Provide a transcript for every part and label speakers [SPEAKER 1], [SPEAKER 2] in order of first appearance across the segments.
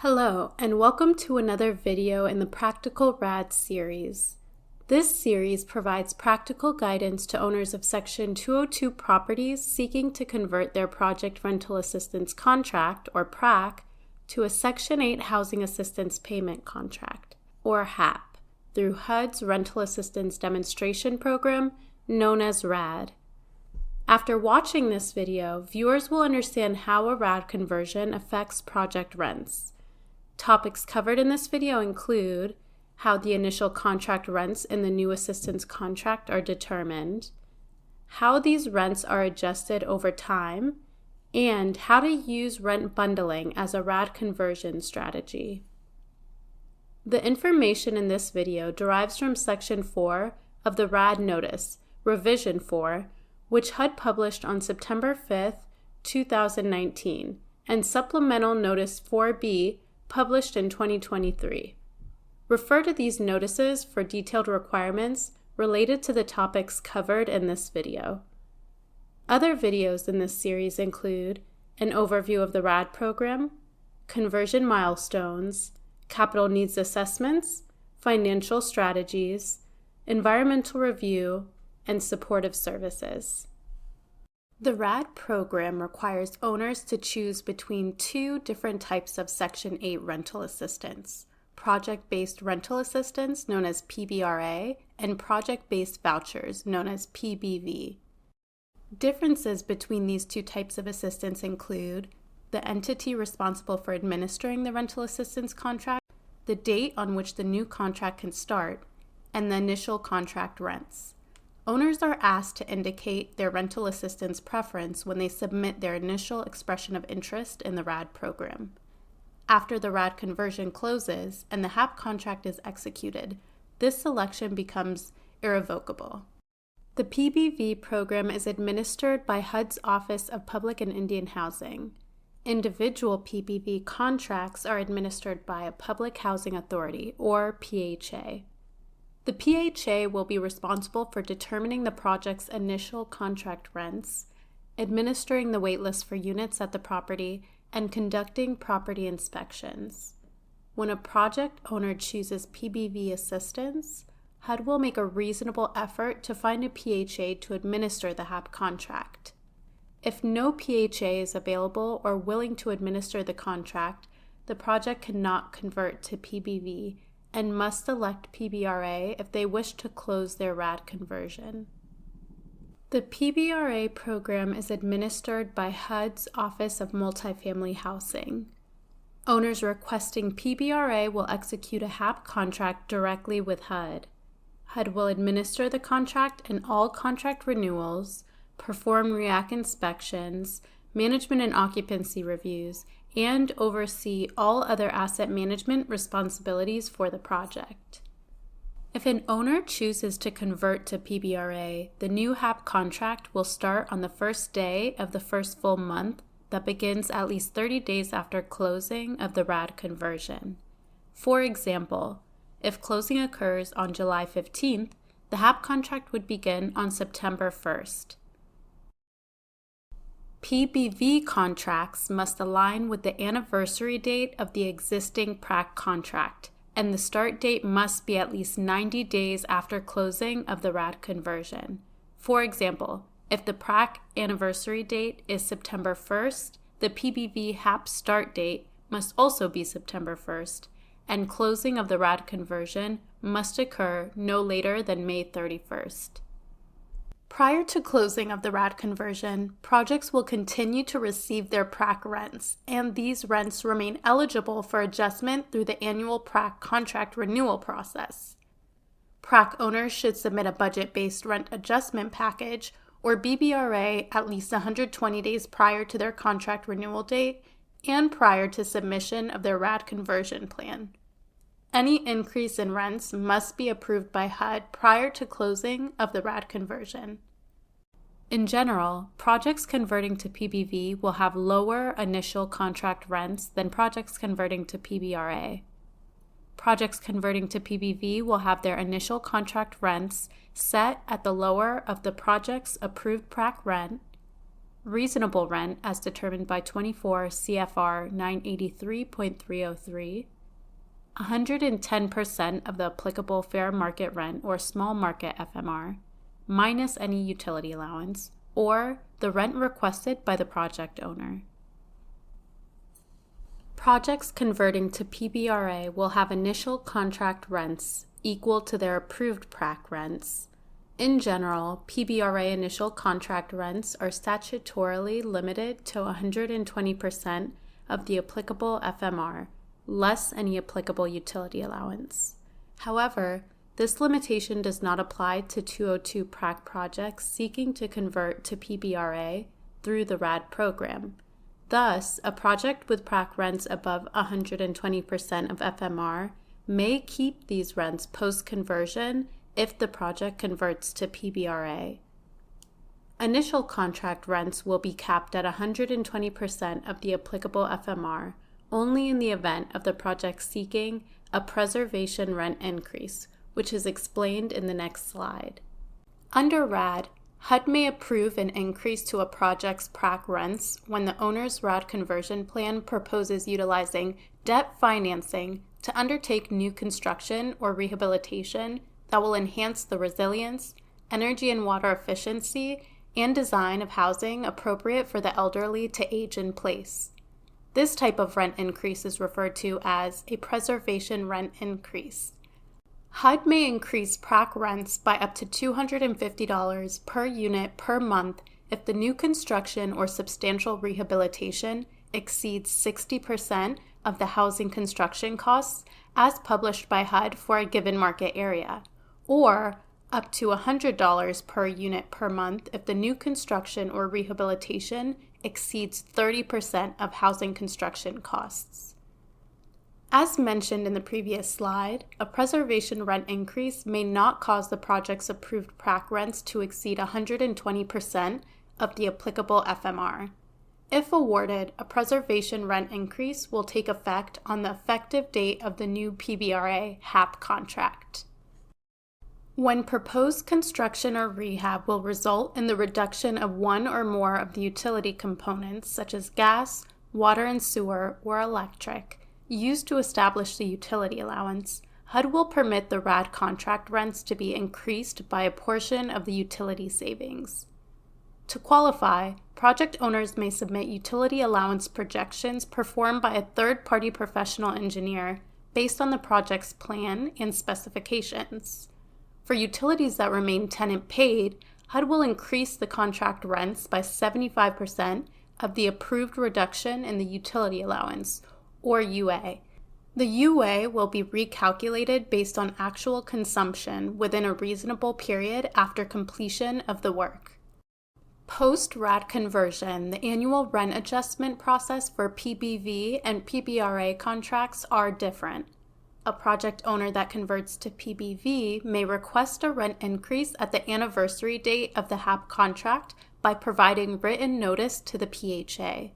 [SPEAKER 1] Hello, and welcome to another video in the Practical RAD series. This series provides practical guidance to owners of Section 202 properties seeking to convert their Project Rental Assistance Contract, or PRAC, to a Section 8 Housing Assistance Payment Contract, or HAP, through HUD's Rental Assistance Demonstration Program, known as RAD. After watching this video, viewers will understand how a RAD conversion affects project rents. Topics covered in this video include how the initial contract rents in the new assistance contract are determined, how these rents are adjusted over time, and how to use rent bundling as a RAD conversion strategy. The information in this video derives from Section 4 of the RAD Notice, Revision 4, which HUD published on September 5, 2019, and Supplemental Notice 4B, published in 2023. Refer to these notices for detailed requirements related to the topics covered in this video. Other videos in this series include an overview of the RAD program, conversion milestones, capital needs assessments, financial strategies, environmental review, and supportive services. The RAD program requires owners to choose between two different types of Section 8 rental assistance: project-based rental assistance, known as PBRA, and project-based vouchers, known as PBV. Differences between these two types of assistance include the entity responsible for administering the rental assistance contract, the date on which the new contract can start, and the initial contract rents. Owners are asked to indicate their rental assistance preference when they submit their initial expression of interest in the RAD program. After the RAD conversion closes and the HAP contract is executed, this selection becomes irrevocable. The PBV program is administered by HUD's Office of Public and Indian Housing. Individual PBV contracts are administered by a Public Housing Authority, or PHA. The PHA will be responsible for determining the project's initial contract rents, administering the waitlist for units at the property, and conducting property inspections. When a project owner chooses PBV assistance, HUD will make a reasonable effort to find a PHA to administer the HAP contract. If no PHA is available or willing to administer the contract, the project cannot convert to PBV and must elect PBRA if they wish to close their RAD conversion. The PBRA program is administered by HUD's Office of Multifamily Housing. Owners requesting PBRA will execute a HAP contract directly with HUD. HUD will administer the contract and all contract renewals, perform REAC inspections, management and occupancy reviews, and oversee all other asset management responsibilities for the project. If an owner chooses to convert to PBRA, the new HAP contract will start on the first day of the first full month that begins at least 30 days after closing of the RAD conversion. For example, if closing occurs on July 15th, the HAP contract would begin on September 1st. PBV contracts must align with the anniversary date of the existing PRAC contract, and the start date must be at least 90 days after closing of the RAD conversion. For example, if the PRAC anniversary date is September 1st, the PBV HAP start date must also be September 1st, and closing of the RAD conversion must occur no later than May 31st. Prior to closing of the RAD conversion, projects will continue to receive their PRAC rents, and these rents remain eligible for adjustment through the annual PRAC contract renewal process. PRAC owners should submit a budget-based rent adjustment package, or BBRA, at least 120 days prior to their contract renewal date and prior to submission of their RAD conversion plan. Any increase in rents must be approved by HUD prior to closing of the RAD conversion. In general, projects converting to PBV will have lower initial contract rents than projects converting to PBRA. Projects converting to PBV will have their initial contract rents set at the lower of the project's approved PRAC rent, reasonable rent as determined by 24 CFR 983.303, 110% of the applicable fair market rent or small market FMR, minus any utility allowance, or the rent requested by the project owner. Projects converting to PBRA will have initial contract rents equal to their approved PRAC rents. In general, PBRA initial contract rents are statutorily limited to 120% of the applicable FMR, less any applicable utility allowance. However, this limitation does not apply to 202 PRAC projects seeking to convert to PBRA through the RAD program. Thus, a project with PRAC rents above 120% of FMR may keep these rents post-conversion if the project converts to PBRA. Initial contract rents will be capped at 120% of the applicable FMR only in the event of the project seeking a preservation rent increase, which is explained in the next slide. Under RAD, HUD may approve an increase to a project's PRAC rents when the owner's RAD conversion plan proposes utilizing debt financing to undertake new construction or rehabilitation that will enhance the resilience, energy and water efficiency, and design of housing appropriate for the elderly to age in place. This type of rent increase is referred to as a preservation rent increase. HUD may increase PRAC rents by up to $250 per unit per month if the new construction or substantial rehabilitation exceeds 60% of the housing construction costs as published by HUD for a given market area, or up to $100 per unit per month if the new construction or rehabilitation exceeds 30% of housing construction costs. As mentioned in the previous slide, a preservation rent increase may not cause the project's approved PRAC rents to exceed 120% of the applicable FMR. If awarded, a preservation rent increase will take effect on the effective date of the new PBRA HAP contract. When proposed construction or rehab will result in the reduction of one or more of the utility components, such as gas, water and sewer, or electric, used to establish the utility allowance, HUD will permit the RAD contract rents to be increased by a portion of the utility savings. To qualify, project owners may submit utility allowance projections performed by a third-party professional engineer based on the project's plan and specifications. For utilities that remain tenant-paid, HUD will increase the contract rents by 75% of the approved reduction in the utility allowance, or UA. The UA will be recalculated based on actual consumption within a reasonable period after completion of the work. Post-RAD conversion, the annual rent adjustment process for PBV and PBRA contracts are different. A project owner that converts to PBV may request a rent increase at the anniversary date of the HAP contract by providing written notice to the PHA.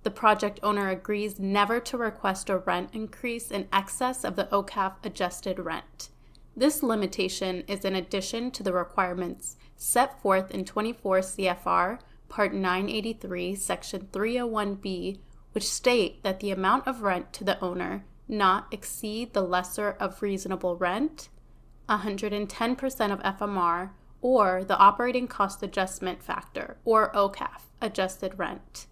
[SPEAKER 1] The project owner agrees never to request a rent increase in excess of the OCAF adjusted rent. This limitation is in addition to the requirements set forth in 24 CFR Part 983, Section 301B, which state that the amount of rent to the owner not exceed the lesser of reasonable rent, 110% of FMR, or the operating cost adjustment factor, or OCAF, adjusted rent.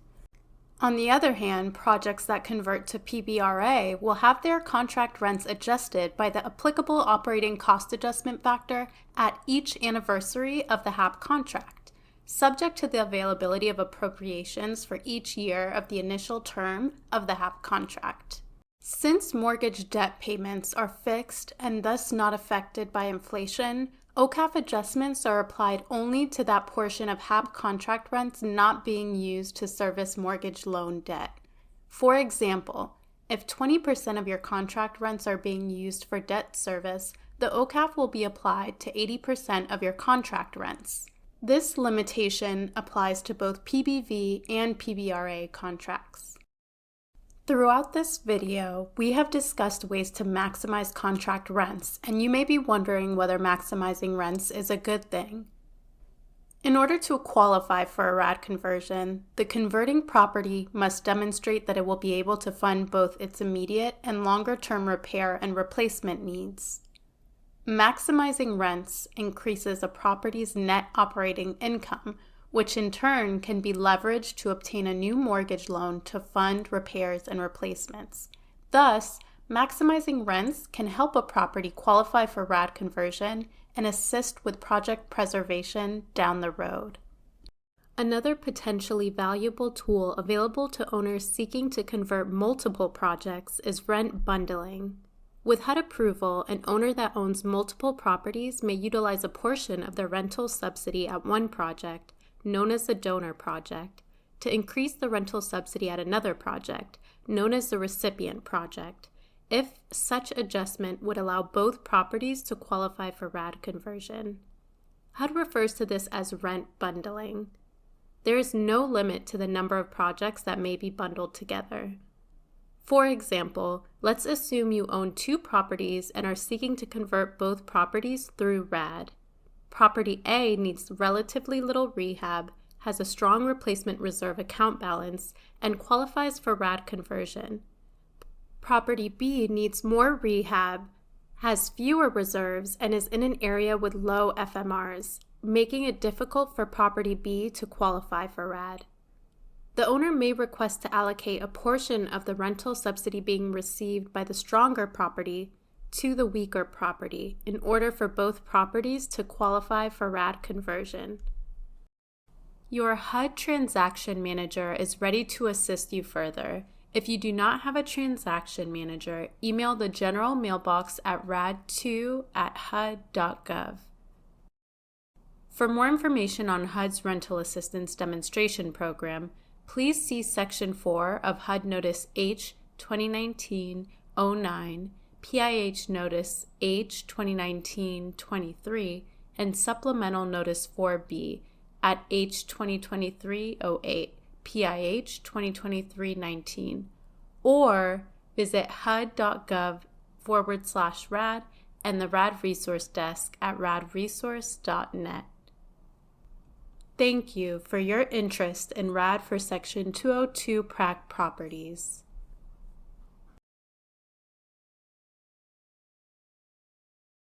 [SPEAKER 1] On the other hand, projects that convert to PBRA will have their contract rents adjusted by the applicable operating cost adjustment factor at each anniversary of the HAP contract, subject to the availability of appropriations for each year of the initial term of the HAP contract. Since mortgage debt payments are fixed and thus not affected by inflation, OCAF adjustments are applied only to that portion of HAP contract rents not being used to service mortgage loan debt. For example, if 20% of your contract rents are being used for debt service, the OCAF will be applied to 80% of your contract rents. This limitation applies to both PBV and PBRA contracts. Throughout this video, we have discussed ways to maximize contract rents, and you may be wondering whether maximizing rents is a good thing. In order to qualify for a RAD conversion, the converting property must demonstrate that it will be able to fund both its immediate and longer-term repair and replacement needs. Maximizing rents increases a property's net operating income, which in turn can be leveraged to obtain a new mortgage loan to fund repairs and replacements. Thus, maximizing rents can help a property qualify for RAD conversion and assist with project preservation down the road. Another potentially valuable tool available to owners seeking to convert multiple projects is rent bundling. With HUD approval, an owner that owns multiple properties may utilize a portion of the rental subsidy at one project, known as the donor project, to increase the rental subsidy at another project, known as the recipient project, if such adjustment would allow both properties to qualify for RAD conversion. HUD refers to this as rent bundling. There is no limit to the number of projects that may be bundled together. For example, let's assume you own 2 properties and are seeking to convert both properties through RAD. Property A needs relatively little rehab, has a strong replacement reserve account balance, and qualifies for RAD conversion. Property B needs more rehab, has fewer reserves, and is in an area with low FMRs, making it difficult for Property B to qualify for RAD. The owner may request to allocate a portion of the rental subsidy being received by the stronger property to the weaker property in order for both properties to qualify for RAD conversion. Your HUD transaction manager is ready to assist you further. If you do not have a transaction manager, email the general mailbox at rad2@hud.gov. For more information on HUD's Rental Assistance Demonstration Program, please see Section 4 of HUD Notice H 2019-09, PIH Notice H 2019-23, and Supplemental Notice 4B at H 2023-08. PIH 2023-19, or visit hud.gov/RAD and the RAD Resource Desk at radresource.net. Thank you for your interest in RAD for Section 202 PRAC properties.